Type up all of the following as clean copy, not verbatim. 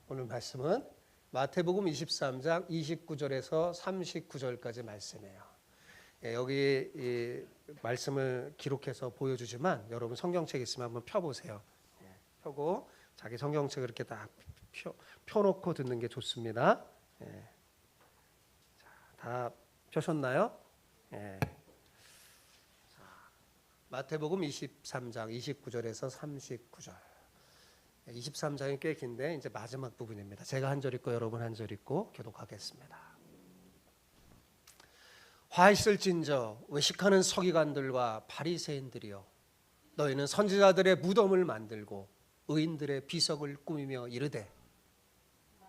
오늘 말씀은 마태복음 23장 29절에서 39절까지 말씀이에요. 여기 이 말씀을 기록해서 보여주지만 여러분 성경책 있으면 한번 펴보세요. 펴고 자기 성경책을 이렇게 딱 펴놓고 듣는 게 좋습니다. 자, 다 펴셨나요? 마태복음 23장 29절에서 39절. 23장이 꽤 긴데 이제 마지막 부분입니다. 제가 한 절 읽고 여러분 한 절 읽고 교독하겠습니다. 화 있을진저 외식하는 서기관들과 바리새인들이여, 너희는 선지자들의 무덤을 만들고 의인들의 비석을 꾸미며 이르되,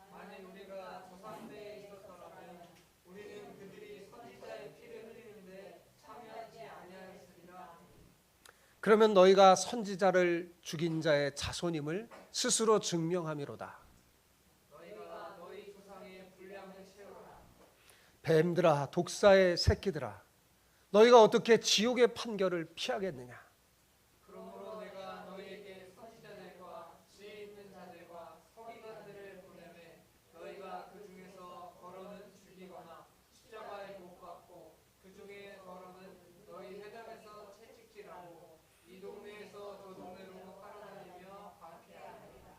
만일 우리가 조상대에 있었더라면 우리는 그들이 선지자의 피를 흘리는데 참여하지 아니하였으리라. 그러면 너희가 선지자를 죽인 자의 자손임을 스스로 증명함이로다. 너희가 너희 조상의 분량을 채우라. 뱀들아, 독사의 새끼들아, 너희가 어떻게 지옥의 판결을 피하겠느냐? 그러므로 내가 너희에게 선지자들과 지혜 있는 자들과 서기관들을 보내매 너희가 그 중에서 더러는 죽이거나 십자가에 못 박고 그 중에 더러는 너희 회당에서 채찍질하고 이 동네에서 저 동네로 따라다니며 박해하리라.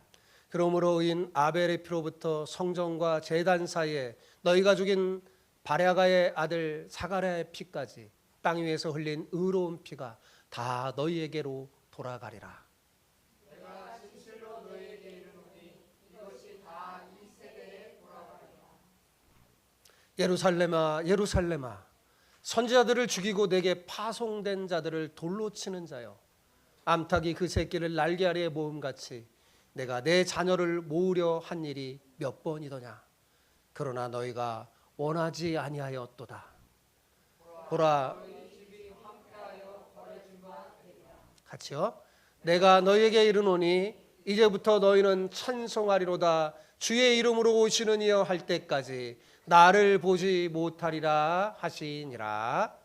그러므로 의인 아벨의 피로부터 성전과 제단 사이에 너희가 죽인 바랴가의 아들 사가랴의 피까지 땅 위에서 흘린 의로운 피가 다 너희에게로 돌아가리라. 내가 진실로 너희에게 이르노니 이것이 다 이 세대에 돌아가리라. 예루살렘아, 예루살렘아, 선지자들을 죽이고 내게 파송된 자들을 돌로 치는 자여, 암탉이 그 새끼를 날개 아래에 모음같이 내가 내 자녀를 모으려 한 일이 몇 번이더냐? 그러나 너희가 원하지 아니하였도다. 보라, 같이요. 내가 너희에게 이르노니 이제부터 너희는 찬송하리로다. 주의 이름으로 오시는 이여 할 때까지 나를 보지 못하리라 하시니라.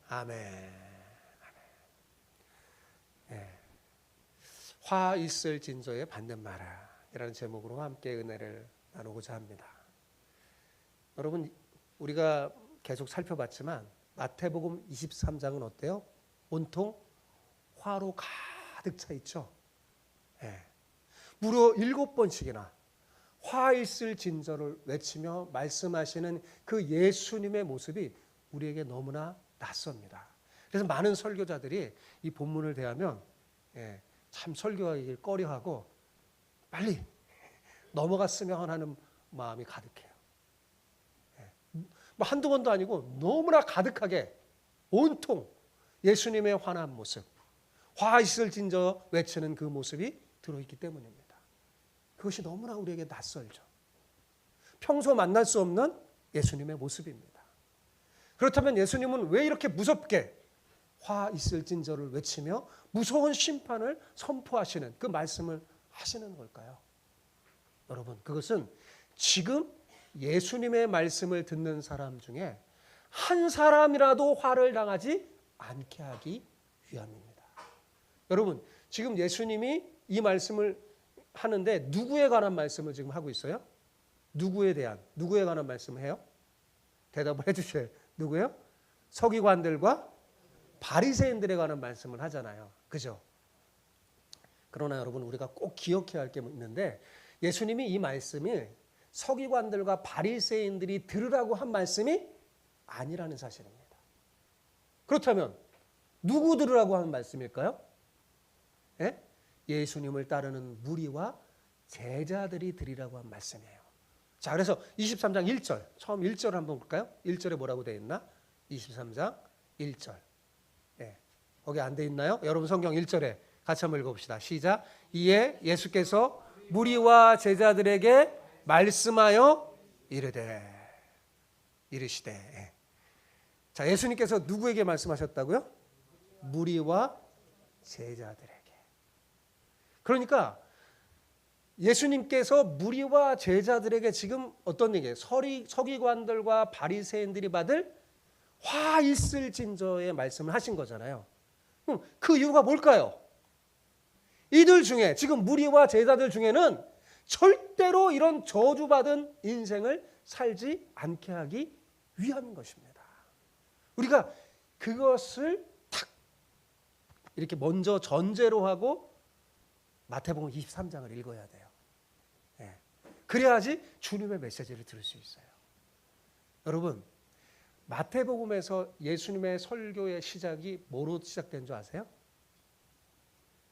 아멘. 화 있을 진저에 받는 말이라는 제목으로 함께 은혜를 나누고자 합니다. 여러분, 우리가 계속 살펴봤지만 마태복음 23장은 어때요? 온통 화로 가득 차 있죠. 무려 7번씩이나 화 있을 진저를 외치며 말씀하시는 그 예수님의 모습이 우리에게 너무나 낯섭니다. 그래서 많은 설교자들이 이 본문을 대하면 참 설교하기 꺼려하고 빨리 넘어갔으면 하는 마음이 가득해요. 뭐 한두 번도 아니고 너무나 가득하게 온통 예수님의 환한 모습, 화 있을 진저 외치는 그 모습이 들어있기 때문입니다. 그것이 너무나 우리에게 낯설죠. 평소 만날 수 없는 예수님의 모습입니다. 그렇다면 예수님은 왜 이렇게 무섭게 화 있을 진저를 외치며 무서운 심판을 선포하시는 그 말씀을 하시는 걸까요? 여러분, 그것은 지금 예수님의 말씀을 듣는 사람 중에 한 사람이라도 화를 당하지 않게 하기 위함입니다. 여러분, 지금 예수님이 이 말씀을 하는데 누구에 관한 말씀을 지금 하고 있어요? 누구에 관한 말씀을 해요? 대답을 해주세요. 누구예요? 서기관들과 바리새인들에 관한 말씀을 하잖아요. 그죠? 그러나 여러분, 우리가 꼭 기억해야 할 게 있는데 예수님이 이 말씀이 서기관들과 바리새인들이 들으라고 한 말씀이 아니라는 사실입니다. 그렇다면 누구 들으라고 하는 말씀일까요? 예수님을 따르는 무리와 제자들이 들으라고 한 말씀이에요. 자, 그래서 23장 1절, 처음 1절을 한번 볼까요? 1절에 뭐라고 되어 있나? 23장 1절. 거기 안 되어 있나요? 여러분 성경 1절에 같이 한번 읽어봅시다. 시작. 이에 예수께서 무리와 제자들에게 말씀하여 이르시되. 자, 예수님께서 누구에게 말씀하셨다고요? 무리와 제자들에게. 그러니까 예수님께서 무리와 제자들에게 지금 어떤 얘기예요? 서기관들과 바리새인들이 받을 화 있을 진저의 말씀을 하신 거잖아요. 그 이유가 뭘까요? 이들 중에 지금 무리와 제자들 중에는 절대로 이런 저주받은 인생을 살지 않게 하기 위함인 것입니다. 우리가 그것을 탁 이렇게 먼저 전제로 하고 마태복음 23장을 읽어야 돼요. 예. 그래야지 주님의 메시지를 들을 수 있어요. 여러분, 마태복음에서 예수님의 설교의 시작이 뭐로 시작된 줄 아세요?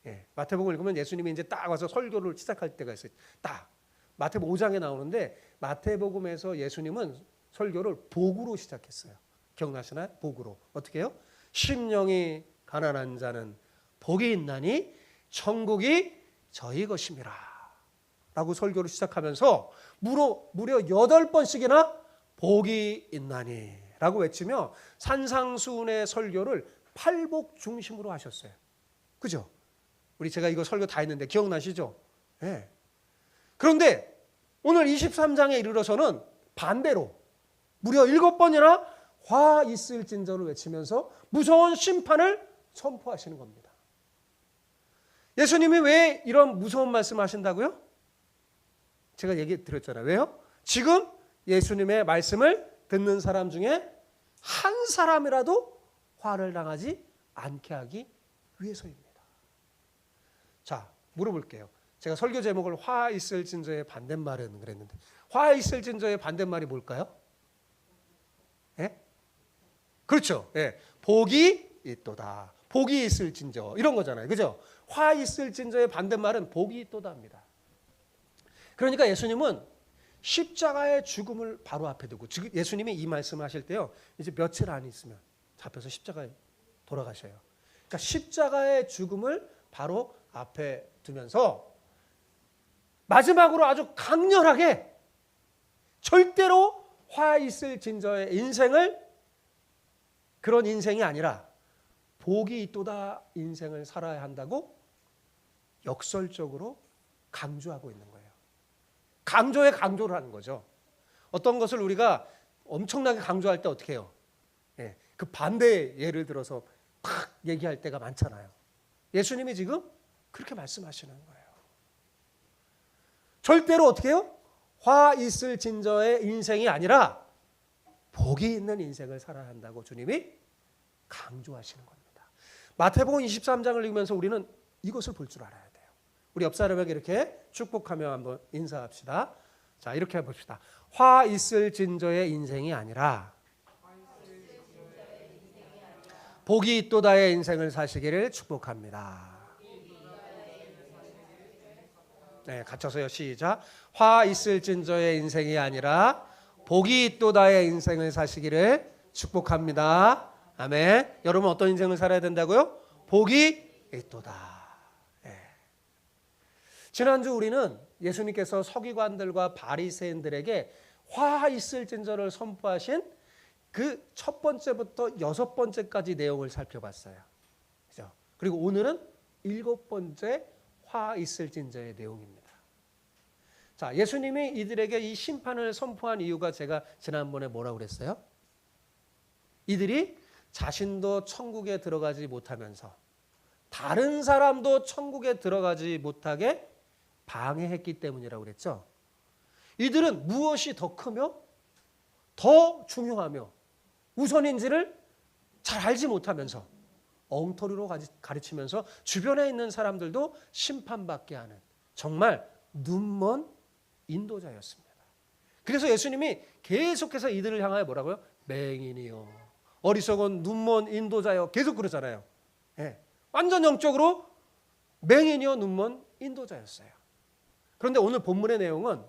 예, 마태복음 읽으면 예수님이 이제 딱 와서 설교를 시작할 때가 있어요. 딱 마태복음 5장에 나오는데 마태복음에서 예수님은 설교를 복으로 시작했어요. 기억나시나요? 복으로. 어떻게 해요? 심령이 가난한 자는 복이 있나니 천국이 저희 것임이라 라고 설교를 시작하면서 무려 8번씩이나 복이 있나니 라고 외치며 산상수훈의 설교를 팔복 중심으로 하셨어요. 그죠? 우리 제가 이거 설교 다 했는데 기억나시죠? 네. 그런데 오늘 23장에 이르러서는 반대로 무려 7번이나 화 있을진저를 외치면서 무서운 심판을 선포하시는 겁니다. 예수님이 왜 이런 무서운 말씀을 하신다고요? 제가 얘기 드렸잖아요. 왜요? 지금 예수님의 말씀을 듣는 사람 중에 한 사람이라도 화를 당하지 않게 하기 위해서입니다. 자, 물어볼게요. 제가 설교 제목을 화 있을 진저의 반대말은 그랬는데 화 있을 진저의 반대말이 뭘까요? 예? 그렇죠. 예. 복이 있도다. 복이 있을 진저 이런 거잖아요. 그죠? 화 있을 진저의 반대말은 복이 있도다입니다. 그러니까 예수님은 십자가의 죽음을 바로 앞에 두고 예수님이 이 말씀을 하실 때요. 이제 며칠 안 있으면 잡혀서 십자가에 돌아가셔요. 그러니까 십자가의 죽음을 바로 앞에 두면서 마지막으로 아주 강렬하게 절대로 화 있을 진저의 인생을 그런 인생이 아니라 복이 있도다 인생을 살아야 한다고 역설적으로 강조하고 있는 거예요. 강조에 강조를 하는 거죠. 어떤 것을 우리가 엄청나게 강조할 때 어떻게 해요? 예, 그 반대 예를 들어서 팍 얘기할 때가 많잖아요. 예수님이 지금 그렇게 말씀하시는 거예요. 절대로 어떻게 해요? 화 있을 진저의 인생이 아니라 복이 있는 인생을 살아야 한다고 주님이 강조하시는 겁니다. 마태복음 23장을 읽으면서 우리는 이것을 볼 줄 알아야 돼요. 우리 옆 사람에게 이렇게 축복하며 한번 인사합시다. 자, 이렇게 해봅시다. 화 있을 진저의 인생이 아니라 복이 있도다의 인생을 사시기를 축복합니다. 네, 같이서요. 시작. 화 있을 진저의 인생이 아니라 복이 있도다의 인생을 사시기를 축복합니다. 아멘. 여러분 어떤 인생을 살아야 된다고요? 복이 있도다. 네. 지난주 우리는 예수님께서 서기관들과 바리새인들에게 화 있을 진저를 선포하신 그 첫 번째부터 6번째까지 내용을 살펴봤어요. 그죠? 그리고 오늘은 7번째 화 있을 진저의 내용입니다. 자, 예수님이 이들에게 이 심판을 선포한 이유가 제가 지난번에 뭐라고 그랬어요? 이들이 자신도 천국에 들어가지 못하면서 다른 사람도 천국에 들어가지 못하게 방해했기 때문이라고 그랬죠. 이들은 무엇이 더 크며 더 중요하며 우선인지를 잘 알지 못하면서 엉터리로 가르치면서 주변에 있는 사람들도 심판받게 하는 정말 눈먼 인도자였습니다. 그래서 예수님이 계속해서 이들을 향하여 뭐라고요? 맹인이요, 어리석은 눈먼 인도자요, 계속 그러잖아요. 예, 완전 영적으로 맹인이요 눈먼 인도자였어요. 그런데 오늘 본문의 내용은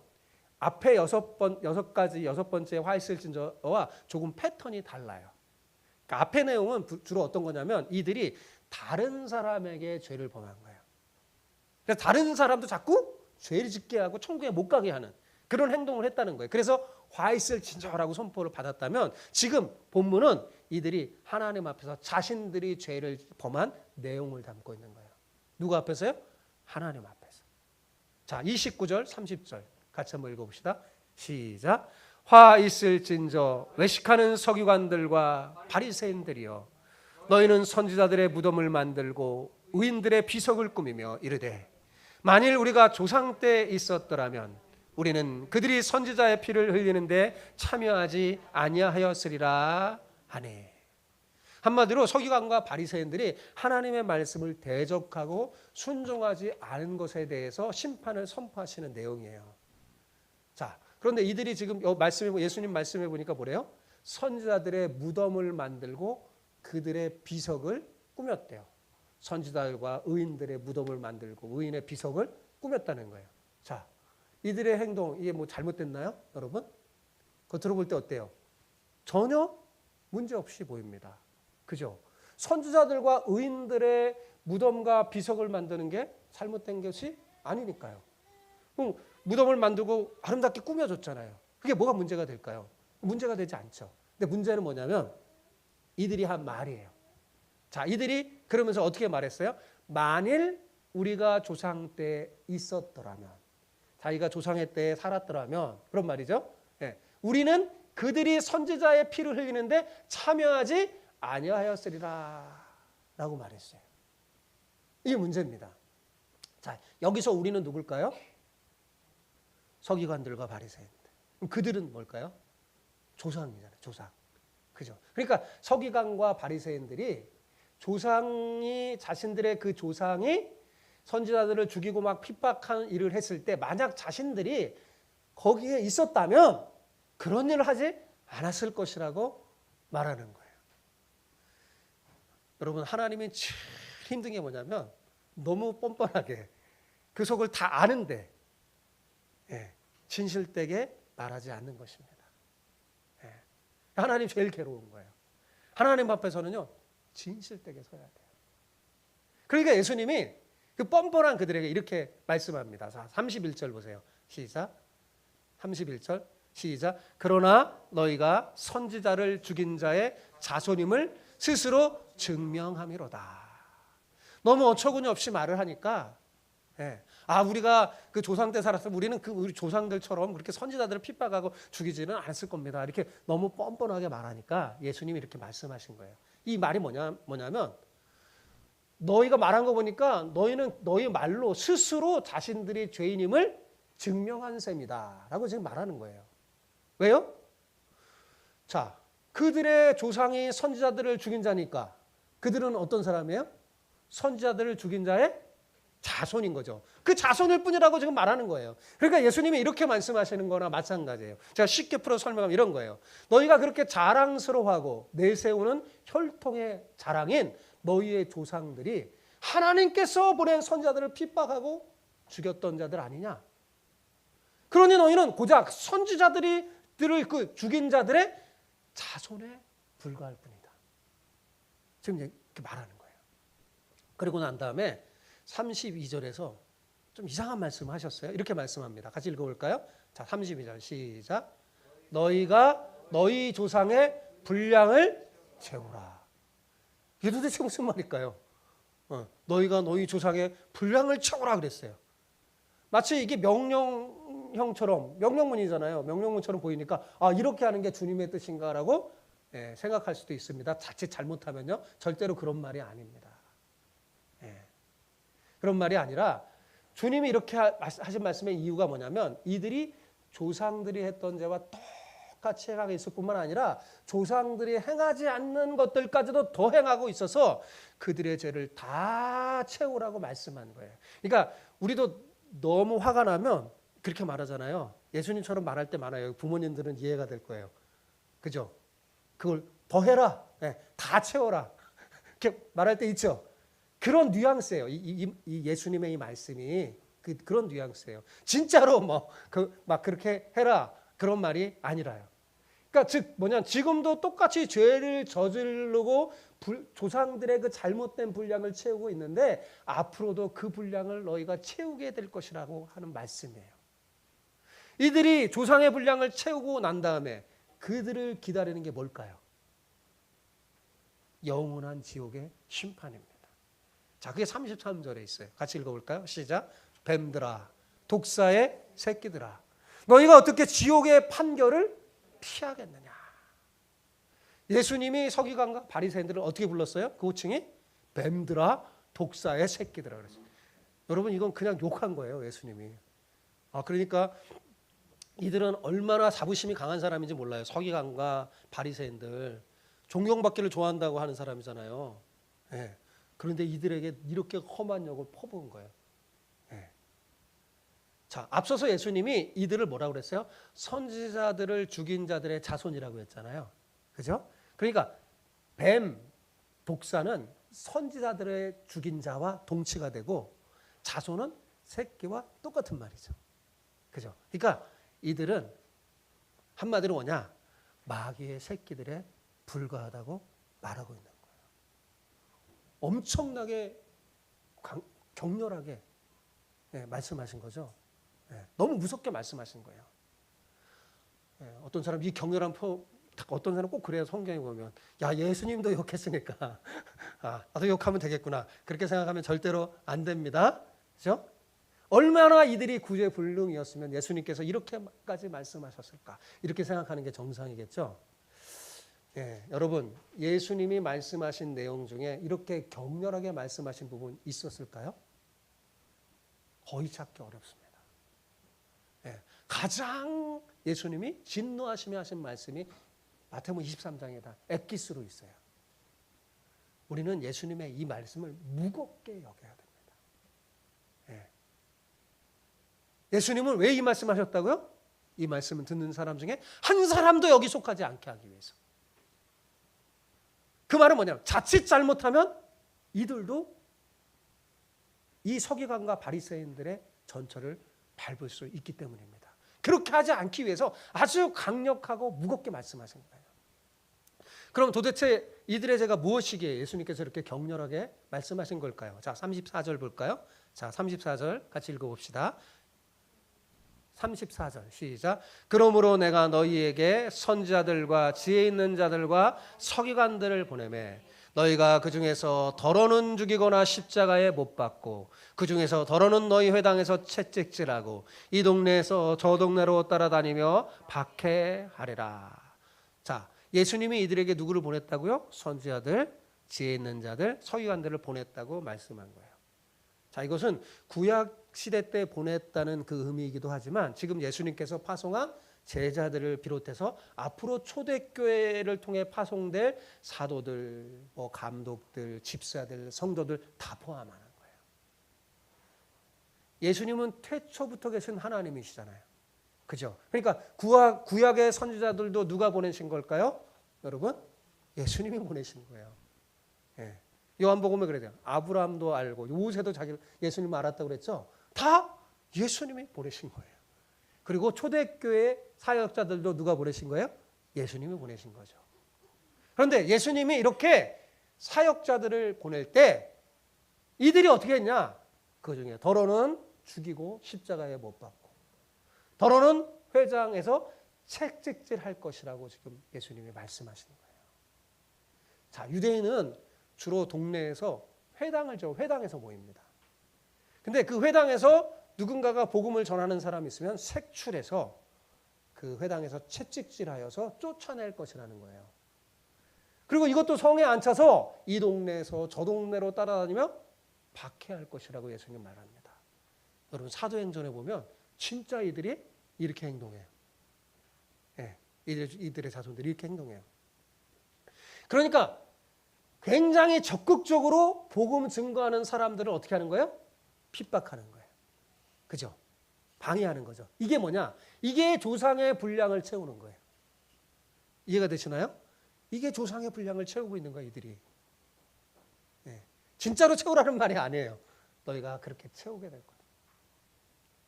앞에 6번째 화 있을 진저와 조금 패턴이 달라요. 그러니까 앞의 내용은 주로 어떤 거냐면 이들이 다른 사람에게 죄를 범한 거예요. 그래서 다른 사람도 자꾸 죄를 짓게 하고 천국에 못 가게 하는 그런 행동을 했다는 거예요. 그래서 화 있을 진저라고 선포를 받았다면 지금 본문은 이들이 하나님 앞에서 자신들이 죄를 범한 내용을 담고 있는 거예요. 누구 앞에서요? 하나님 앞에서. 자, 29절 30절 같이 한번 읽어봅시다. 시작. 화 있을 진저 외식하는 서기관들과 바리새인들이여, 너희는 선지자들의 무덤을 만들고 의인들의 비석을 꾸미며 이르되 만일 우리가 조상 때 있었더라면 우리는 그들이 선지자의 피를 흘리는데 참여하지 아니하였으리라 하네. 한마디로 서기관과 바리새인들이 하나님의 말씀을 대적하고 순종하지 않은 것에 대해서 심판을 선포하시는 내용이에요. 자, 그런데 이들이 지금 예수님 말씀해 보니까 뭐래요? 선지자들의 무덤을 만들고 그들의 비석을 꾸몄대요. 선지자들과 의인들의 무덤을 만들고 의인의 비석을 꾸몄다는 거예요. 자, 이들의 행동 이게 뭐 잘못됐나요, 여러분? 겉으로 볼 때 어때요? 전혀 문제 없이 보입니다. 그죠? 선지자들과 의인들의 무덤과 비석을 만드는 게 잘못된 것이 아니니까요. 무덤을 만들고 아름답게 꾸며줬잖아요. 그게 뭐가 문제가 될까요? 문제가 되지 않죠. 근데 문제는 뭐냐면 이들이 한 말이에요. 자, 이들이 그러면서 어떻게 말했어요? 만일 우리가 조상 때 있었더라면, 자기가 조상의 때에 살았더라면 그런 말이죠. 예, 우리는 그들이 선지자의 피를 흘리는데 참여하지 아니하였으리라 라고 말했어요. 이게 문제입니다. 자, 여기서 우리는 누굴까요? 서기관들과 바리새인들. 그들은 뭘까요? 조상이잖아요. 조상. 그죠? 그러니까 서기관과 바리새인들이 조상이 자신들의 그 조상이 선지자들을 죽이고 막 핍박한 일을 했을 때 만약 자신들이 거기에 있었다면 그런 일을 하지 않았을 것이라고 말하는 거예요. 여러분, 하나님이 제일 힘든 게 뭐냐면 너무 뻔뻔하게 그 속을 다 아는데 진실되게 말하지 않는 것입니다. 하나님 제일 괴로운 거예요. 하나님 앞에서는요 진실되게 서야 돼요. 그러니까 예수님이 그 뻔뻔한 그들에게 이렇게 말씀합니다. 자, 31절 보세요. 시작. 31절 시작. 그러나 너희가 선지자를 죽인 자의 자손임을 스스로 증명함이로다. 너무 어처구니 없이 말을 하니까 우리가 그 조상 때 살았으면 우리는 우리 조상들처럼 그렇게 선지자들을 핍박하고 죽이지는 않았을 겁니다. 이렇게 너무 뻔뻔하게 말하니까 예수님이 이렇게 말씀하신 거예요. 이 말이 뭐냐면 너희가 말한 거 보니까 너희는 너희 말로 스스로 자신들이 죄인임을 증명한 셈이다 라고 지금 말하는 거예요. 왜요? 자, 그들의 조상이 선지자들을 죽인 자니까 그들은 어떤 사람이에요? 선지자들을 죽인 자의 자손인 거죠. 그 자손일 뿐이라고 지금 말하는 거예요. 그러니까 예수님이 이렇게 말씀하시는 거나 마찬가지예요. 제가 쉽게 풀어 설명하면 이런 거예요. 너희가 그렇게 자랑스러워하고 내세우는 혈통의 자랑인 너희의 조상들이 하나님께서 보낸 선지자들을 핍박하고 죽였던 자들 아니냐? 그러니 너희는 고작 선지자들을 그 죽인 자들의 자손에 불과할 뿐이다. 지금 이렇게 말하는 거예요. 그리고 난 다음에 32절에서 좀 이상한 말씀 하셨어요. 이렇게 말씀합니다. 같이 읽어볼까요? 자, 32절 시작. 너희가 너희 조상의 분량을 채우라. 이게 도대체 무슨 말일까요? 너희가 너희 조상의 분량을 채우라 그랬어요. 마치 이게 명령형처럼, 명령문이잖아요. 명령문처럼 보이니까 이렇게 하는 게 주님의 뜻인가라고 생각할 수도 있습니다. 자칫 잘못하면요. 절대로 그런 말이 아닙니다. 그런 말이 아니라 주님이 이렇게 하신 말씀의 이유가 뭐냐면 이들이 조상들이 했던 죄와 똑같이 행하고 있을 뿐만 아니라 조상들이 행하지 않는 것들까지도 더 행하고 있어서 그들의 죄를 다 채우라고 말씀한 거예요. 그러니까 우리도 너무 화가 나면 그렇게 말하잖아요. 예수님처럼 말할 때 많아요. 부모님들은 이해가 될 거예요. 그죠? 그걸 더 해라. 다 채워라. 이렇게 말할 때 있죠. 그런 뉘앙스예요. 이 예수님의 이 말씀이 그런 뉘앙스예요. 진짜로 막 그렇게 해라 그런 말이 아니라요. 그러니까 즉 지금도 똑같이 죄를 저지르고 조상들의 그 잘못된 분량을 채우고 있는데 앞으로도 그 분량을 너희가 채우게 될 것이라고 하는 말씀이에요. 이들이 조상의 분량을 채우고 난 다음에 그들을 기다리는 게 뭘까요? 영원한 지옥의 심판입니다. 자, 그게 33절에 있어요. 같이 읽어볼까요? 시작. 뱀들아, 독사의 새끼들아, 너희가 어떻게 지옥의 판결을 피하겠느냐? 예수님이 서기관과 바리새인들을 어떻게 불렀어요? 그 호칭이 뱀들아, 독사의 새끼들아 그랬어요. 여러분 이건 그냥 욕한 거예요, 예수님이. 그러니까 이들은 얼마나 자부심이 강한 사람인지 몰라요. 서기관과 바리새인들, 존경받기를 좋아한다고 하는 사람이잖아요. 예. 그런데 이들에게 이렇게 험한 욕을 퍼부은 거예요. 예. 자, 앞서서 예수님이 이들을 뭐라고 그랬어요? 선지자들을 죽인 자들의 자손이라고 했잖아요. 그죠? 그러니까 뱀, 독사는 선지자들의 죽인 자와 동치가 되고 자손은 새끼와 똑같은 말이죠. 그죠? 그러니까 이들은 한마디로 뭐냐? 마귀의 새끼들에 불과하다고 말하고 있는 거예요. 엄청나게 격렬하게 말씀하신 거죠. 너무 무섭게 말씀하신 거예요. 어떤 사람 이 격렬한 어떤 사람 꼭 그래요. 성경에 보면 야 예수님도 욕했으니까 나도 욕하면 되겠구나 그렇게 생각하면 절대로 안 됩니다. 그렇죠? 얼마나 이들이 구제불능이었으면 예수님께서 이렇게까지 말씀하셨을까 이렇게 생각하는 게 정상이겠죠. 여러분 예수님이 말씀하신 내용 중에 이렇게 격렬하게 말씀하신 부분 있었을까요? 거의 찾기 어렵습니다. 가장 예수님이 진노하시며 하신 말씀이 마태복음 23장에다 엑기스로 있어요. 우리는 예수님의 이 말씀을 무겁게 여겨야 됩니다. 예수님은 왜 이 말씀하셨다고요? 이 말씀을 듣는 사람 중에 한 사람도 여기 속하지 않게 하기 위해서. 그 말은 뭐냐면 자칫 잘못하면 이들도 이 서기관과 바리새인들의 전철을 밟을 수 있기 때문입니다. 그렇게 하지 않기 위해서 아주 강력하고 무겁게 말씀하신 거예요. 그럼 도대체 이들의 죄가 무엇이기에 예수님께서 이렇게 격렬하게 말씀하신 걸까요? 자, 34절 볼까요? 자, 34절 같이 읽어봅시다. 34절 시작. 그러므로 내가 너희에게 선지자들과 지혜 있는 자들과 서기관들을 보내매 너희가 그 중에서 더러는 죽이거나 십자가에 못 박고 그 중에서 더러는 너희 회당에서 채찍질하고 이 동네에서 저 동네로 따라다니며 박해하리라. 자, 예수님이 이들에게 누구를 보냈다고요? 선지자들, 지혜 있는 자들, 서기관들을 보냈다고 말씀한 거예요. 자, 이것은 구약 시대 때 보냈다는 그 의미이기도 하지만 지금 예수님께서 파송한 제자들을 비롯해서 앞으로 초대교회를 통해 파송될 사도들, 감독들, 집사들, 성도들 다 포함하는 거예요. 예수님은 태초부터 계신 하나님이시잖아요. 그죠? 그러니까 구약의 선지자들도 누가 보내신 걸까요? 여러분, 예수님이 보내신 거예요. 요한복음에 그래요. 아브라함도 알고 요새도 예수님 알았다고 그랬죠? 다 예수님이 보내신 거예요. 그리고 초대교회 사역자들도 누가 보내신 거예요? 예수님이 보내신 거죠. 그런데 예수님이 이렇게 사역자들을 보낼 때 이들이 어떻게 했냐? 그 중에 더러는 죽이고 십자가에 못 박고 더러는 회당에서 채찍질할 것이라고 지금 예수님이 말씀하시는 거예요. 자, 유대인은 주로 동네에서 회당에서 모입니다. 근데 그 회당에서 누군가가 복음을 전하는 사람이 있으면 색출해서 그 회당에서 채찍질하여서 쫓아낼 것이라는 거예요. 그리고 이것도 성에 안 차서 이 동네에서 저 동네로 따라다니며 박해할 것이라고 예수님 말합니다. 여러분 사도행전에 보면 진짜 이들이 이렇게 행동해요. 이들의 자손들이 이렇게 행동해요. 그러니까 굉장히 적극적으로 복음 증거하는 사람들을 어떻게 하는 거예요? 핍박하는 거예요. 그죠? 방해하는 거죠. 이게 뭐냐? 이게 조상의 분량을 채우는 거예요. 이해가 되시나요? 이게 조상의 분량을 채우고 있는 거예요, 이들이. 진짜로 채우라는 말이 아니에요. 너희가 그렇게 채우게 될 거다.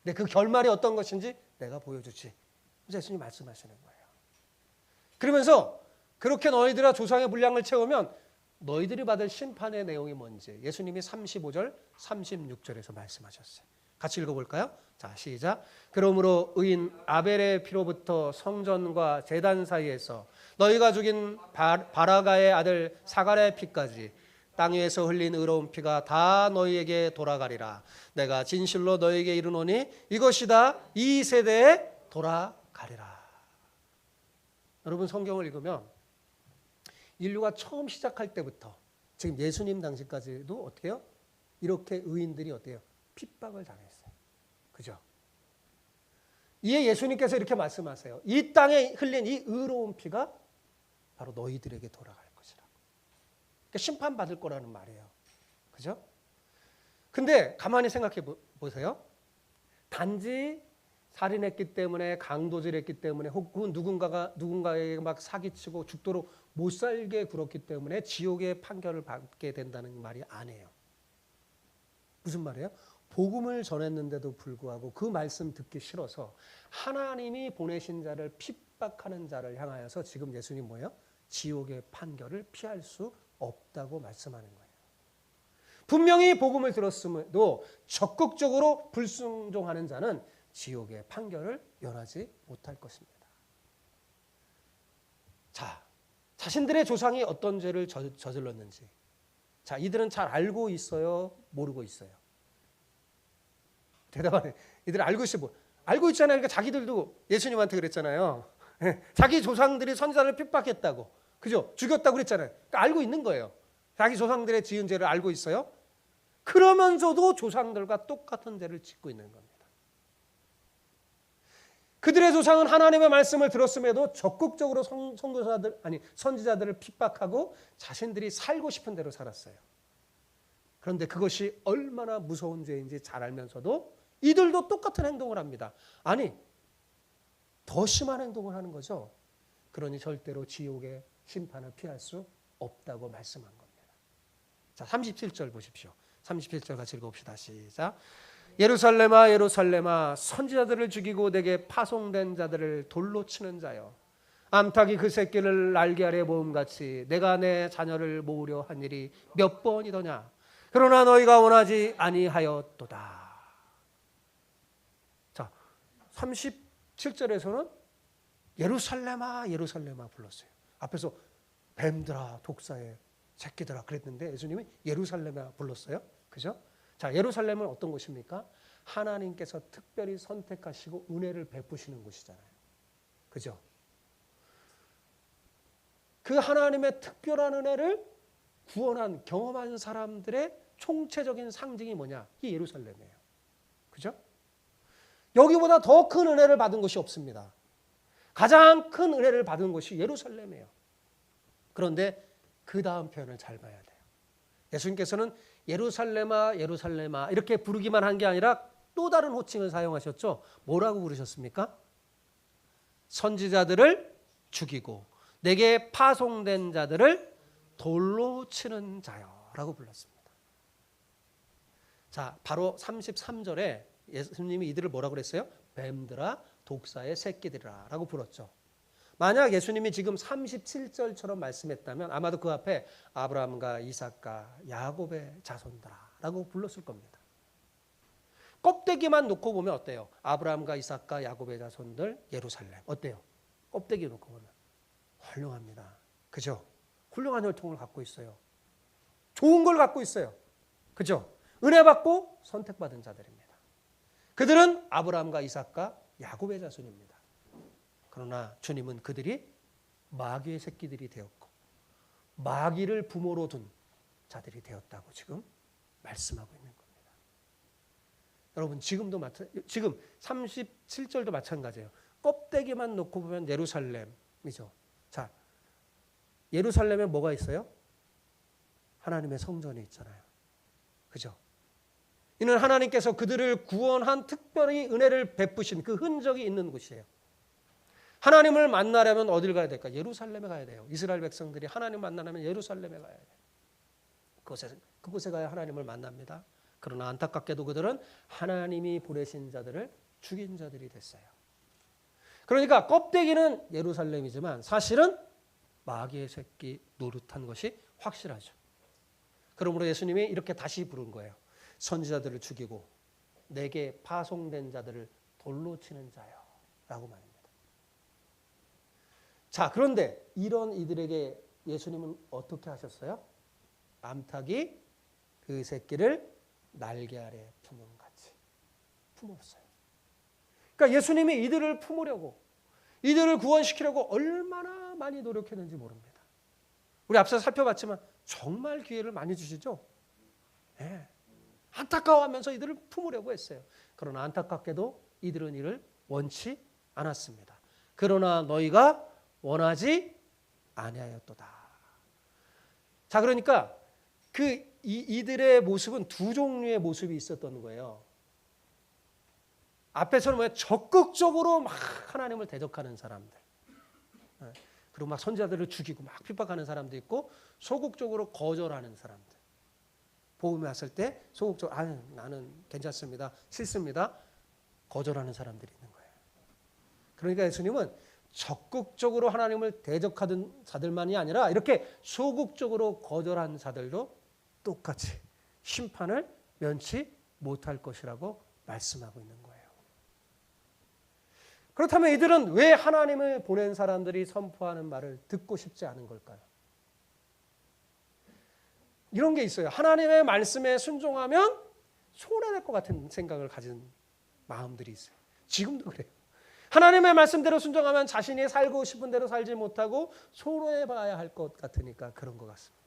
근데 그 결말이 어떤 것인지 내가 보여주지. 예수님이 말씀하시는 거예요. 그러면서 그렇게 너희들아 조상의 분량을 채우면 너희들이 받을 심판의 내용이 뭔지 예수님이 35절, 36절에서 말씀하셨어요. 같이 읽어볼까요? 자, 시작. 그러므로 의인 아벨의 피로부터 성전과 제단 사이에서 너희가 죽인 바라가의 아들 사갈의 피까지 땅 위에서 흘린 의로운 피가 다 너희에게 돌아가리라. 내가 진실로 너희에게 이르노니 이것이 다 이 세대에 돌아가리라. 여러분 성경을 읽으면 인류가 처음 시작할 때부터 지금 예수님 당시까지도 어때요? 이렇게 의인들이 어때요? 핍박을 당했어요. 그죠? 이에 예수님께서 이렇게 말씀하세요. 이 땅에 흘린 이 의로운 피가 바로 너희들에게 돌아갈 것이라고. 그러니까 심판받을 거라는 말이에요. 그죠? 근데 가만히 생각해 보세요. 단지 살인했기 때문에, 강도질했기 때문에, 혹은 누군가에게 막 사기치고 죽도록 못 살게 굴었기 때문에 지옥의 판결을 받게 된다는 말이 아니에요. 무슨 말이에요? 복음을 전했는데도 불구하고 그 말씀 듣기 싫어서 하나님이 보내신 자를 핍박하는 자를 향하여서 지금 예수님 뭐예요? 지옥의 판결을 피할 수 없다고 말씀하는 거예요. 분명히 복음을 들었음에도 적극적으로 불순종하는 자는 지옥의 판결을 면하지 못할 것입니다. 자, 자신들의 조상이 어떤 죄를 저질렀는지, 자, 이들은 잘 알고 있어요? 모르고 있어요? 대답하네. 이들 알고 있어요. 알고 있잖아요. 그러니까 자기들도 예수님한테 그랬잖아요. 자기 조상들이 선지자를 핍박했다고, 그죠? 죽였다고 그랬잖아요. 그러니까 알고 있는 거예요. 자기 조상들의 지은 죄를 알고 있어요. 그러면서도 조상들과 똑같은 죄를 짓고 있는 겁니다. 그들의 조상은 하나님의 말씀을 들었음에도 적극적으로 선지자들을 핍박하고 자신들이 살고 싶은 대로 살았어요. 그런데 그것이 얼마나 무서운 죄인지 잘 알면서도 이들도 똑같은 행동을 합니다. 아니, 더 심한 행동을 하는 거죠. 그러니 절대로 지옥의 심판을 피할 수 없다고 말씀한 겁니다. 자, 37절 보십시오. 37절 같이 읽어봅시다. 시작. 예루살렘아 예루살렘아 선지자들을 죽이고 내게 파송된 자들을 돌로 치는 자여, 암탉이 그 새끼를 날개 아래 모음같이 내가 내 자녀를 모으려 한 일이 몇 번이더냐. 그러나 너희가 원하지 아니하였도다. 자, 37절에서는 예루살렘아 예루살렘아 불렀어요. 앞에서 뱀들아 독사의 새끼들아 그랬는데 예수님이 예루살렘아 불렀어요. 그죠? 자, 예루살렘은 어떤 곳입니까? 하나님께서 특별히 선택하시고 은혜를 베푸시는 곳이잖아요. 그죠? 그 하나님의 특별한 은혜를 구원한 경험한 사람들의 총체적인 상징이 뭐냐? 이 예루살렘이에요. 그죠? 여기보다 더 큰 은혜를 받은 곳이 없습니다. 가장 큰 은혜를 받은 곳이 예루살렘이에요. 그런데 그 다음 표현을 잘 봐야 돼요. 예수님께서는 예루살렘아 예루살렘아 이렇게 부르기만 한 게 아니라 또 다른 호칭을 사용하셨죠. 뭐라고 부르셨습니까? 선지자들을 죽이고 내게 파송된 자들을 돌로 치는 자여라고 불렀습니다. 자, 바로 33절에 예수님이 이들을 뭐라고 그랬어요? 뱀들아 독사의 새끼들이라 라고 불렀죠. 만약 예수님이 지금 37절처럼 말씀했다면 아마도 그 앞에 아브라함과 이삭과 야곱의 자손들아 라고 불렀을 겁니다. 껍데기만 놓고 보면 어때요? 아브라함과 이삭과 야곱의 자손들 예루살렘 어때요? 껍데기 놓고 보면 훌륭합니다. 그죠? 훌륭한 혈통을 갖고 있어요. 좋은 걸 갖고 있어요. 그죠? 은혜 받고 선택받은 자들입니다. 그들은 아브라함과 이삭과 야곱의 자손입니다. 그러나 주님은 그들이 마귀의 새끼들이 되었고 마귀를 부모로 둔 자들이 되었다고 지금 말씀하고 있는 겁니다. 여러분 지금 37절도 마찬가지예요. 껍데기만 놓고 보면 예루살렘이죠. 자, 예루살렘에 뭐가 있어요? 하나님의 성전이 있잖아요. 그죠? 이는 하나님께서 그들을 구원한 특별히 은혜를 베푸신 그 흔적이 있는 곳이에요. 하나님을 만나려면 어딜 가야 될까? 예루살렘에 가야 돼요. 이스라엘 백성들이 하나님 만나려면 예루살렘에 가야 돼요. 그곳에 가야 하나님을 만납니다. 그러나 안타깝게도 그들은 하나님이 보내신 자들을 죽인 자들이 됐어요. 그러니까 껍데기는 예루살렘이지만 사실은 마귀의 새끼 노릇한 것이 확실하죠. 그러므로 예수님이 이렇게 다시 부른 거예요. 선지자들을 죽이고 내게 파송된 자들을 돌로 치는 자요 라고 말합니다. 자, 그런데 이런 이들에게 예수님은 어떻게 하셨어요? 암탉이 그 새끼를 날개 아래 품은 같이 품었어요. 그러니까 예수님이 이들을 품으려고 이들을 구원시키려고 얼마나 많이 노력했는지 모릅니다. 우리 앞서 살펴봤지만 정말 기회를 많이 주시죠? 네. 안타까워하면서 이들을 품으려고 했어요. 그러나 안타깝게도 이들은 이를 원치 않았습니다. 그러나 너희가 원하지 아니하였도다. 자, 그러니까 이들의 모습은 두 종류의 모습이 있었던 거예요. 앞에서는 뭐야? 적극적으로 막 하나님을 대적하는 사람들. 그리고 막 선지자들을 죽이고 막 핍박하는 사람도 있고, 소극적으로 거절하는 사람들. 복음이 왔을 때 소극적으로 나는 괜찮습니다, 싫습니다, 거절하는 사람들이 있는 거예요. 그러니까 예수님은 적극적으로 하나님을 대적하던 자들만이 아니라 이렇게 소극적으로 거절한 자들도 똑같이 심판을 면치 못할 것이라고 말씀하고 있는 거예요. 그렇다면 이들은 왜 하나님을 보낸 사람들이 선포하는 말을 듣고 싶지 않은 걸까요? 이런 게 있어요. 하나님의 말씀에 순종하면 손해낼 것 같은 생각을 가진 마음들이 있어요. 지금도 그래요. 하나님의 말씀대로 순종하면 자신이 살고 싶은 대로 살지 못하고 손해봐야 할 것 같으니까 그런 것 같습니다.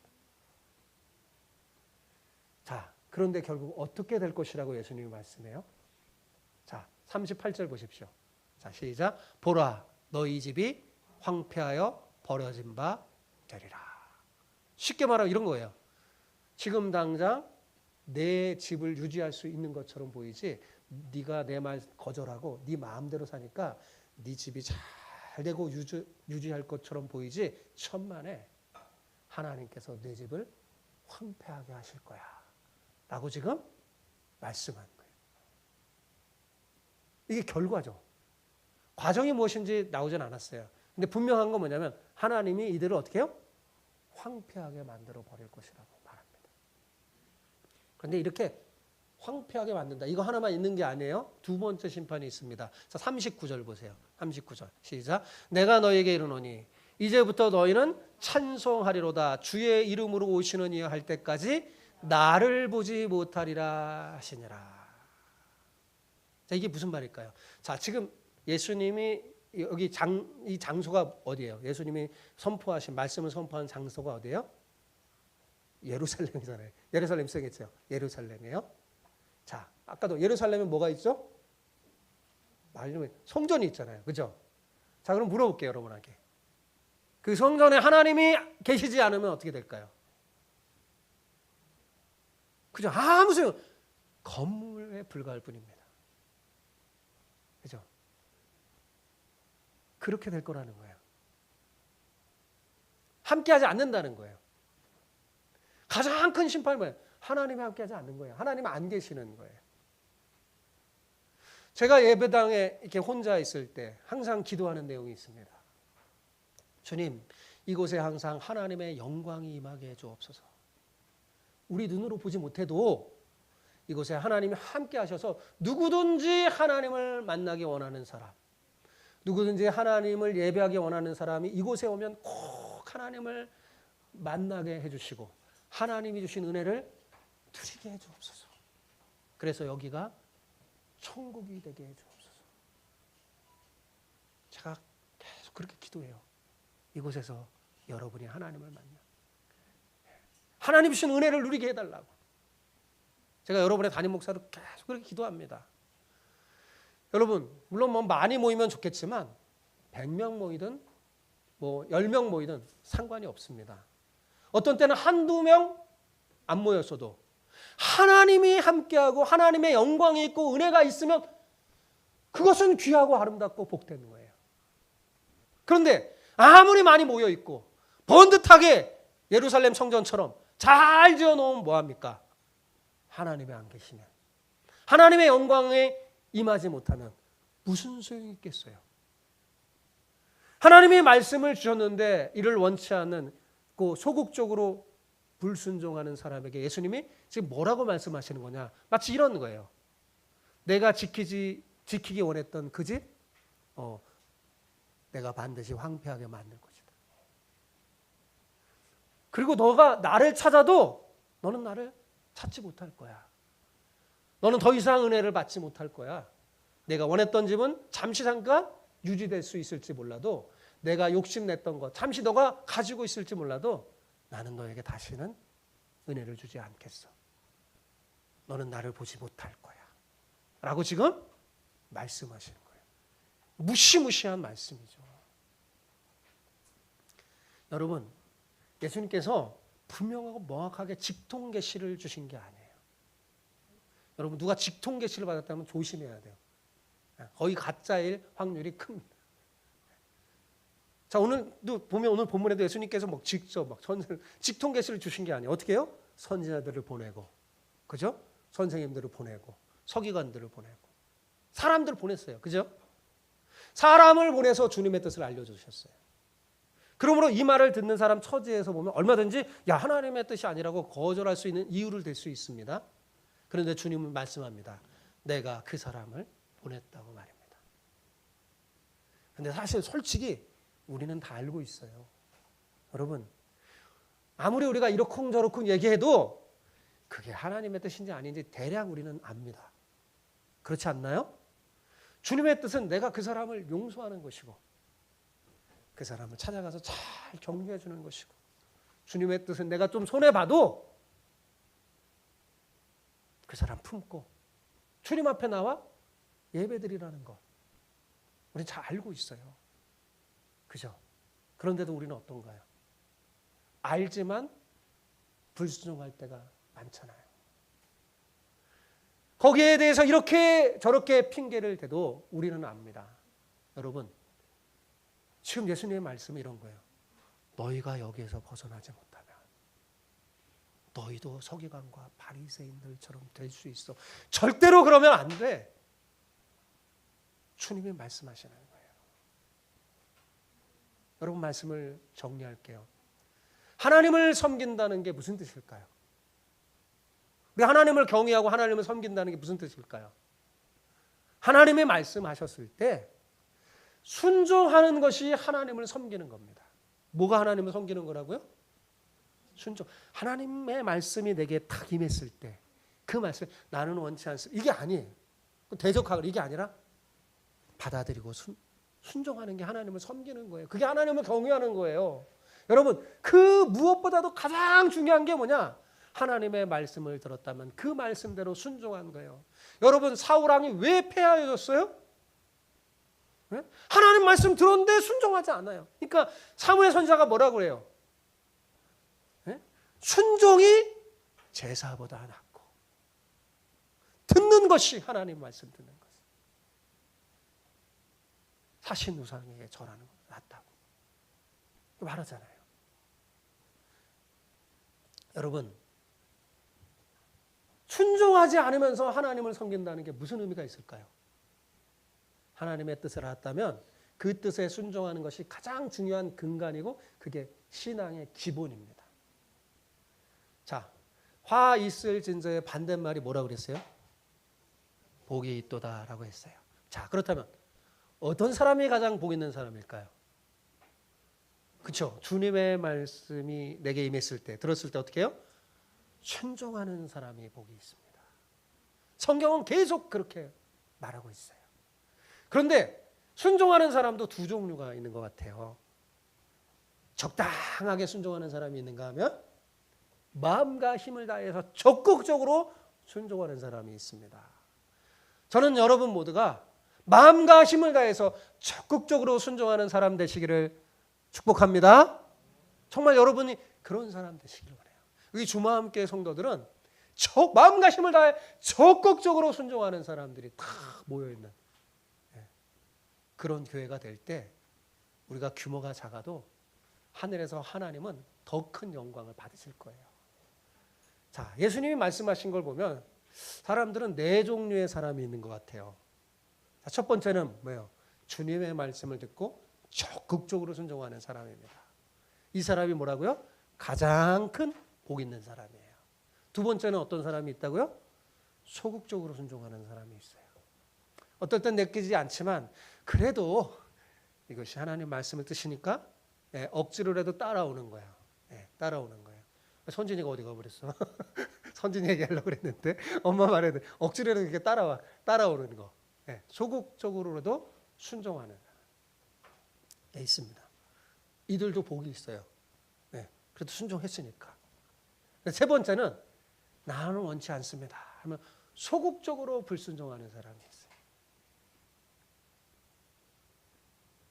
자, 그런데 결국 어떻게 될 것이라고 예수님이 말씀해요? 자, 38절 보십시오. 자, 시작. 보라, 너희 집이 황폐하여 버려진 바 되리라. 쉽게 말하면 이런 거예요. 지금 당장 내 집을 유지할 수 있는 것처럼 보이지, 네가 내 말 거절하고 네 마음대로 사니까 네 집이 잘 되고 유지할 것처럼 보이지, 천만에 하나님께서 내 집을 황폐하게 하실 거야 라고 지금 말씀한 거예요. 이게 결과죠. 과정이 무엇인지 나오진 않았어요. 근데 분명한 건 뭐냐면 하나님이 이들을 어떻게 해요? 황폐하게 만들어 버릴 것이라고 말합니다. 그런데 이렇게 황폐하게 만든다, 이거 하나만 있는 게 아니에요. 두 번째 심판이 있습니다. 자, 39절 보세요. 39절 시작. 내가 너에게 이르노니 이제부터 너희는 찬송하리로다. 주의 이름으로 오시는 이여 할 때까지 나를 보지 못하리라 하시니라. 자, 이게 무슨 말일까요? 자, 지금 예수님이 여기 이 장소가 어디예요? 예수님이 선포하신 말씀을 선포한 장소가 어디예요? 예루살렘이잖아요. 예루살렘 쓰겠죠. 예루살렘이에요. 자, 아까도 예루살렘에 뭐가 있죠? 성전이 있잖아요. 그죠? 자, 그럼 물어볼게요, 여러분에게. 그 성전에 하나님이 계시지 않으면 어떻게 될까요? 그죠? 아무 소용, 건물에 불과할 뿐입니다. 그죠? 그렇게 될 거라는 거예요. 함께하지 않는다는 거예요. 가장 큰 심판이 뭐예요? 하나님이 함께하지 않는 거예요. 하나님이 안 계시는 거예요. 제가 예배당에 이렇게 혼자 있을 때 항상 기도하는 내용이 있습니다. 주님, 이곳에 항상 하나님의 영광이 임하게 해 주옵소서. 우리 눈으로 보지 못해도 이곳에 하나님이 함께 하셔서 누구든지 하나님을 만나기 원하는 사람, 누구든지 하나님을 예배하기 원하는 사람이 이곳에 오면 꼭 하나님을 만나게 해주시고 하나님이 주신 은혜를 누리게 해주옵소서. 그래서 여기가 천국이 되게 해주옵소서. 제가 계속 그렇게 기도해요. 이곳에서 여러분이 하나님을 만나, 하나님 주신 은혜를 누리게 해달라고. 제가 여러분의 담임 목사로 계속 그렇게 기도합니다. 여러분, 물론 뭐 많이 모이면 좋겠지만 100명 모이든 뭐 10명 모이든 상관이 없습니다. 어떤 때는 한두 명 안 모였어도 하나님이 함께하고 하나님의 영광이 있고 은혜가 있으면 그것은 귀하고 아름답고 복된 거예요. 그런데 아무리 많이 모여 있고 번듯하게 예루살렘 성전처럼 잘 지어놓으면 뭐합니까? 하나님이 안 계시면, 하나님의 영광에 임하지 못하면 무슨 소용이 있겠어요? 하나님이 말씀을 주셨는데 이를 원치 않는 그 소극적으로 불순종하는 사람에게 예수님이 지금 뭐라고 말씀하시는 거냐? 마치 이런 거예요. 내가 지키기 원했던 그 집, 내가 반드시 황폐하게 만들 것이다. 그리고 너가 나를 찾아도 너는 나를 찾지 못할 거야. 너는 더 이상 은혜를 받지 못할 거야. 내가 원했던 집은 잠시 잠깐 유지될 수 있을지 몰라도, 내가 욕심냈던 것 잠시 너가 가지고 있을지 몰라도 나는 너에게 다시는 은혜를 주지 않겠어. 너는 나를 보지 못할 거야. 라고 지금 말씀하시는 거예요. 무시무시한 말씀이죠. 여러분, 예수님께서 분명하고 명확하게 직통계시를 주신 게 아니에요. 여러분, 누가 직통계시를 받았다면 조심해야 돼요. 거의 가짜일 확률이 큽니다. 자, 오늘도 보면 오늘 본문에도 예수님께서 직접 직통계시를 주신 게 아니에요. 어떻게 해요? 선지자들을 보내고, 그죠? 선생님들을 보내고, 서기관들을 보내고, 사람들을 보냈어요. 그죠? 사람을 보내서 주님의 뜻을 알려주셨어요. 그러므로 이 말을 듣는 사람 처지에서 보면 얼마든지 야, 하나님의 뜻이 아니라고 거절할 수 있는 이유를 댈 수 있습니다. 그런데 주님은 말씀합니다. 내가 그 사람을 보냈다고 말입니다. 그런데 사실 솔직히 우리는 다 알고 있어요. 여러분, 아무리 우리가 이러쿵저러쿵 얘기해도 그게 하나님의 뜻인지 아닌지 대략 우리는 압니다. 그렇지 않나요? 주님의 뜻은 내가 그 사람을 용서하는 것이고 그 사람을 찾아가서 잘 격려해 주는 것이고, 주님의 뜻은 내가 좀 손해봐도 그 사람 품고 주님 앞에 나와 예배드리라는 것, 우리 잘 알고 있어요. 그죠? 그런데도 우리는 어떤가요? 알지만 불순종할 때가 많잖아요. 거기에 대해서 이렇게 저렇게 핑계를 대도 우리는 압니다. 여러분, 지금 예수님의 말씀은 이런 거예요. 너희가 여기에서 벗어나지 못하면 너희도 서기관과 바리새인들처럼 될 수 있어. 절대로 그러면 안 돼. 주님이 말씀하시는 거예요. 여러분, 말씀을 정리할게요. 하나님을 섬긴다는 게 무슨 뜻일까요? 우리 하나님을 경외하고 하나님을 섬긴다는 게 무슨 뜻일까요? 하나님이 말씀하셨을 때 순종하는 것이 하나님을 섬기는 겁니다. 뭐가 하나님을 섬기는 거라고요? 순종. 하나님의 말씀이 내게 탁 임했을 때 그 말씀 나는 원치 않습니다. 이게 아니에요. 대적하고 이게 아니라 받아들이고 순종하는 게 하나님을 섬기는 거예요. 그게 하나님을 경외하는 거예요. 여러분, 그 무엇보다도 가장 중요한 게 뭐냐? 하나님의 말씀을 들었다면 그 말씀대로 순종한 거예요. 여러분, 사울왕이 왜 패하여졌어요? 네? 하나님 말씀 들었는데 순종하지 않아요. 그러니까 사무엘 선지자가 뭐라고 해요? 네? 순종이 제사보다 낫고 듣는 것이 하나님 말씀 듣는 것. 사신 우상에게 절하는 것 낫다고 말하잖아요. 여러분, 순종하지 않으면서 하나님을 섬긴다는 게 무슨 의미가 있을까요? 하나님의 뜻을 알았다면 그 뜻에 순종하는 것이 가장 중요한 근간이고 그게 신앙의 기본입니다. 자, 화 있을 진저의 반대말이 뭐라고 그랬어요? 복이 있도다라고 했어요. 자, 그렇다면 어떤 사람이 가장 복 있는 사람일까요? 그렇죠. 주님의 말씀이 내게 임했을 때, 들었을 때 어떻게 해요? 순종하는 사람이 복이 있습니다. 성경은 계속 그렇게 말하고 있어요. 그런데 순종하는 사람도 두 종류가 있는 것 같아요. 적당하게 순종하는 사람이 있는가 하면 마음과 힘을 다해서 적극적으로 순종하는 사람이 있습니다. 저는 여러분 모두가 마음과 힘을 다해서 적극적으로 순종하는 사람 되시기를 축복합니다. 정말 여러분이 그런 사람 되시기를 바라요. 여기 주마함교회 성도들은 마음과 힘을 다해 적극적으로 순종하는 사람들이 다 모여있는 그런 교회가 될 때 우리가 규모가 작아도 하늘에서 하나님은 더 큰 영광을 받으실 거예요. 자, 예수님이 말씀하신 걸 보면 사람들은 네 종류의 사람이 있는 것 같아요. 자, 첫 번째는 뭐예요? 주님의 말씀을 듣고 적극적으로 순종하는 사람입니다. 이 사람이 뭐라고요? 가장 큰 복 있는 사람이에요. 두 번째는 어떤 사람이 있다고요? 소극적으로 순종하는 사람이 있어요. 어떨 땐 내키지 않지만 그래도 이것이 하나님 말씀을 뜻이니까 억지로라도 따라오는 거예요. 따라오는 거예요. 선진이가 어디 가버렸어? 선진이 얘기하려고 그랬는데 엄마 말에도 억지로라도 이렇게 따라오는 거. 소극적으로라도 순종하는 게 있습니다. 이들도 복이 있어요. 그래도 순종했으니까. 세 번째는 나는 원치 않습니다 하면 소극적으로 불순종하는 사람이 있어요.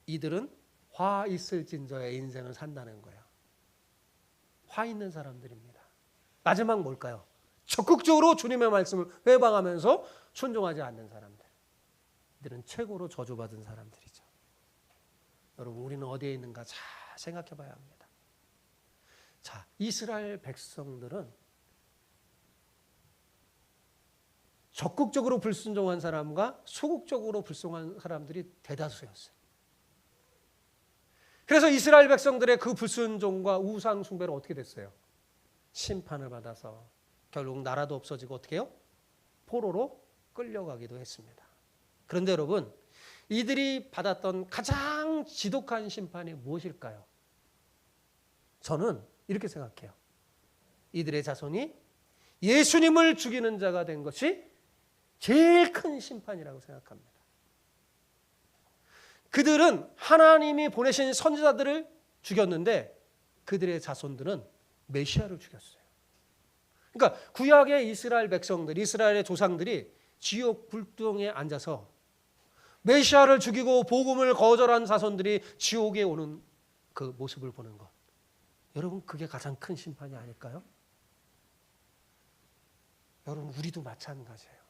이들은 화 있을진저의 인생을 산다는 거예요. 화 있는 사람들입니다. 마지막 뭘까요? 적극적으로 주님의 말씀을 회방하면서 순종하지 않는 사람들. 이들은 최고로 저주받은 사람들이죠. 여러분, 우리는 어디에 있는가 잘 생각해 봐야 합니다. 자, 이스라엘 백성들은 적극적으로 불순종한 사람과 소극적으로 불순종한 사람들이 대다수였어요. 그래서 이스라엘 백성들의 그 불순종과 우상 숭배는 어떻게 됐어요? 심판을 받아서 결국 나라도 없어지고 어떻게 해요? 포로로 끌려가기도 했습니다. 그런데 여러분, 이들이 받았던 가장 지독한 심판이 무엇일까요? 저는 이렇게 생각해요. 이들의 자손이 예수님을 죽이는 자가 된 것이 제일 큰 심판이라고 생각합니다. 그들은 하나님이 보내신 선지자들을 죽였는데 그들의 자손들은 메시아를 죽였어요. 그러니까 구약의 이스라엘 백성들, 이스라엘의 조상들이 지옥 불등에 앉아서 메시아를 죽이고 복음을 거절한 자손들이 지옥에 오는 그 모습을 보는 것. 여러분, 그게 가장 큰 심판이 아닐까요? 여러분, 우리도 마찬가지예요.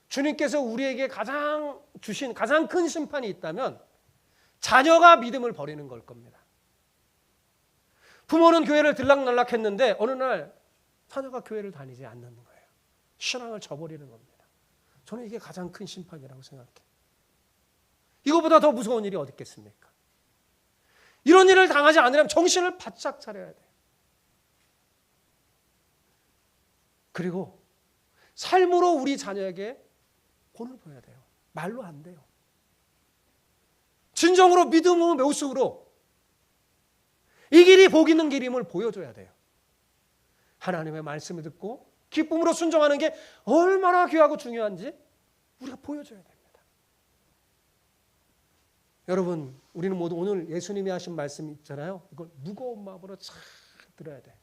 주님께서 우리에게 주신 가장 큰 심판이 있다면 자녀가 믿음을 버리는 걸 겁니다. 부모는 교회를 들락날락 했는데 어느 날 자녀가 교회를 다니지 않는 거예요. 신앙을 저버리는 겁니다. 저는 이게 가장 큰 심판이라고 생각해요. 이거보다 더 무서운 일이 어디 있겠습니까? 이런 일을 당하지 않으려면 정신을 바짝 차려야 돼요. 그리고 삶으로 우리 자녀에게 본을 보여야 돼요. 말로 안 돼요. 진정으로 믿음으로 매우승으로 이 길이 복 있는 길임을 보여줘야 돼요. 하나님의 말씀을 듣고 기쁨으로 순종하는 게 얼마나 귀하고 중요한지 우리가 보여줘야 됩니다. 여러분, 우리는 모두 오늘 예수님이 하신 말씀 있잖아요. 이걸 무거운 마음으로 잘 들어야 돼요.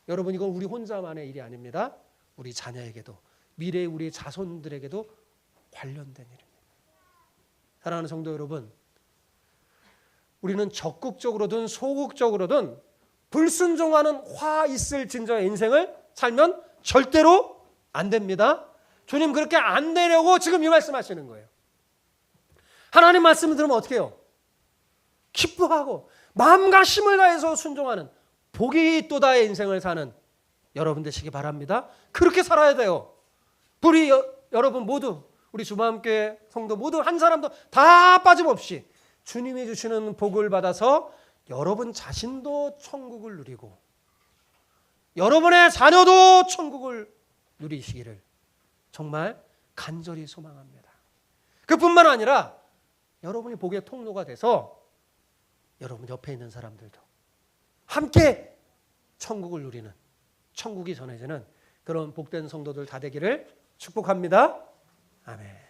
여러분, 이건 우리 혼자만의 일이 아닙니다. 우리 자녀에게도 미래의 우리 자손들에게도 관련된 일입니다. 사랑하는 성도 여러분, 우리는 적극적으로든 소극적으로든 불순종하는 화 있을진저의 인생을 살면 절대로 안 됩니다. 주님 그렇게 안 되려고 지금 이 말씀하시는 거예요. 하나님 말씀을 들으면 어떻게 해요? 기뻐하고 마음과 힘을 다해서 순종하는 복이 있도다의 인생을 사는 여러분 되시기 바랍니다. 그렇게 살아야 돼요. 우리 여러분 모두, 우리 주마함교회 성도 모두 한 사람도 다 빠짐없이 주님이 주시는 복을 받아서 여러분 자신도 천국을 누리고 여러분의 자녀도 천국을 누리시기를 정말 간절히 소망합니다. 그뿐만 아니라 여러분이 복의 통로가 돼서 여러분 옆에 있는 사람들도 함께 천국을 누리는, 천국이 전해지는 그런 복된 성도들 다 되기를 축복합니다. 아멘.